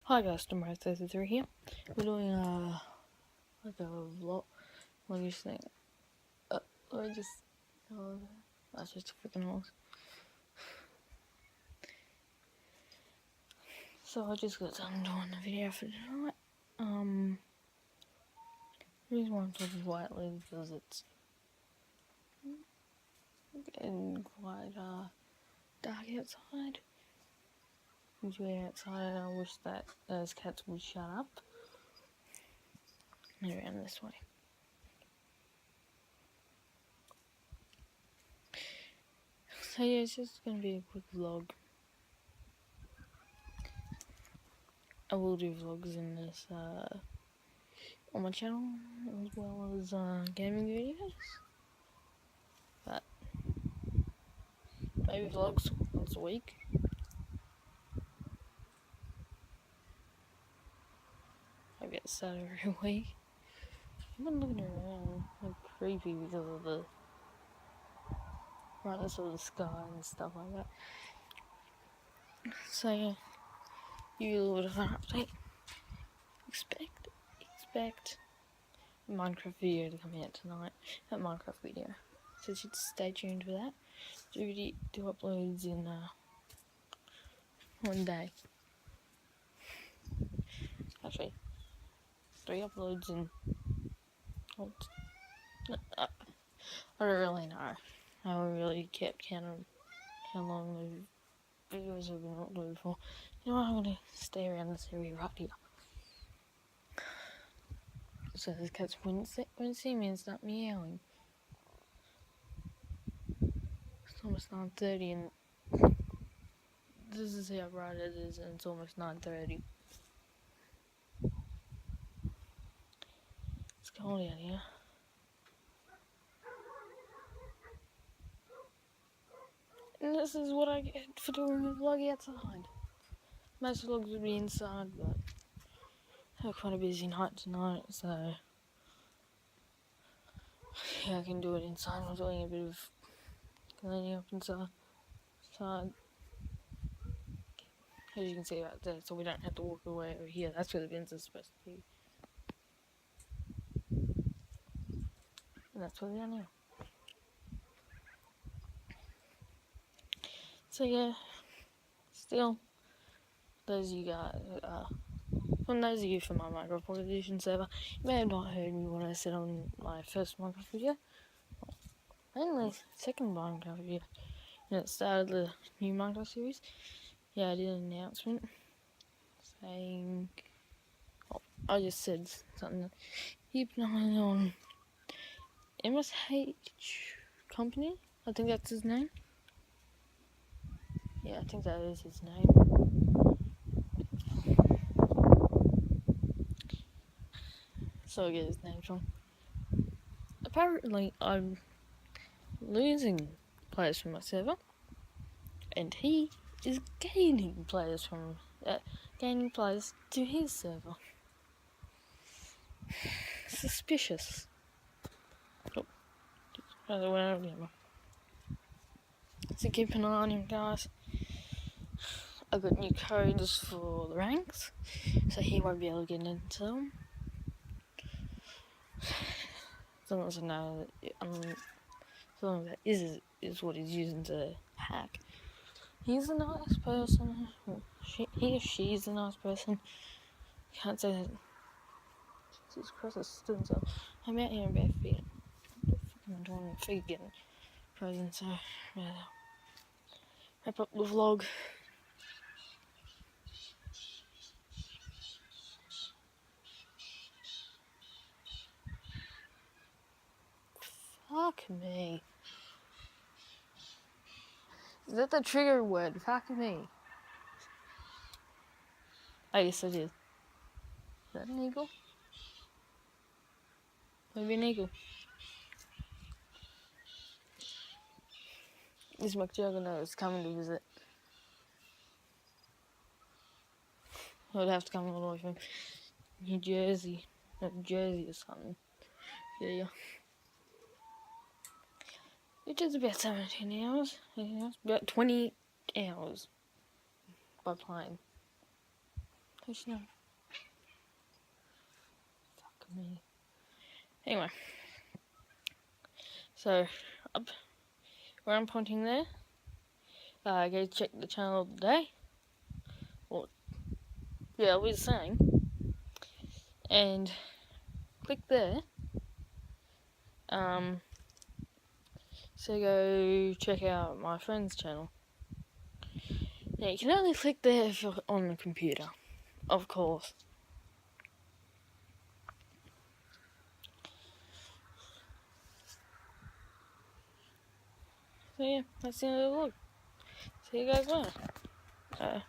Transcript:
Hi guys, Tomorrow33 here. We're doing like a vlog. What do you think? I just that's just a freaking horse. So I just got done doing the video for tonight. The reason why I'm talking quietly is because it's getting quite dark outside. Usually outside, I wish that those cats would shut up. Around this way. So yeah, it's just gonna be a quick vlog. I will do vlogs in this on my channel as well as gaming videos, but maybe vlogs once a week. Maybe it's that every week. I've been looking around like creepy because of the brightness of the sky and stuff like that. So yeah, give you a little bit of an update. Expect a Minecraft video to come out tonight. That Minecraft video. So you should stay tuned for that. Do uploads in one day. Actually, 3 uploads in. I don't really know. I haven't really kept count of how long the videos have been uploaded for. You know what, I'm gonna stay around this area right here. So the cats wouldn't see me and start meowing. It's almost 9:30 and this is how bright it is, and it's almost 9:30. It's cold out here. And this is what I get for doing a vlog outside. Most vlogs would be inside, but I had quite a busy night tonight, so yeah, I can do it inside. I'm doing a bit of cleaning up inside. As you can see right there, so we don't have to walk away over here. That's where the bins are supposed to be. And that's where they are now. So yeah, still, those of you guys, from those of you from my Minecraft Edition server, you may have not heard me when I said on my first Minecraft video, mainly second Minecraft video, and it started the new Minecraft series. Yeah, I did an announcement saying, I just said something, keep an eye on MSH Company, I think that's his name. Yeah, I think that is his name. So I get his name wrong. Apparently, I'm losing players from my server, and he is gaining players to his server. Suspicious. So keep an eye on him, guys. I got new codes for the ranks, so he won't be able to get into them. As long as I know that is what he's using to hack. He's a nice person. He or she's a nice person. Can't say that. Jesus Christ, it's still so. I'm out here in bare feet. I'm doing my feet getting frozen, so yeah. Wrap up the vlog. Fuck me. Is that the trigger word? Fuck me. Oh, yes, it is. Is that an eagle? Maybe an eagle. This McJuggernaut is coming to visit. I would have to come all the way from New Jersey. Jersey or something. Yeah. Which is about 17 hours. About 20 hours by plane. Push no. Fuck me. Anyway. So, up where I'm pointing there, go check the channel of the day. Well, yeah, I was saying. And click there. So go check out my friend's channel. Now, you can only click there if you're on the computer, of course. So yeah, that's the end of the vlog. See you guys later.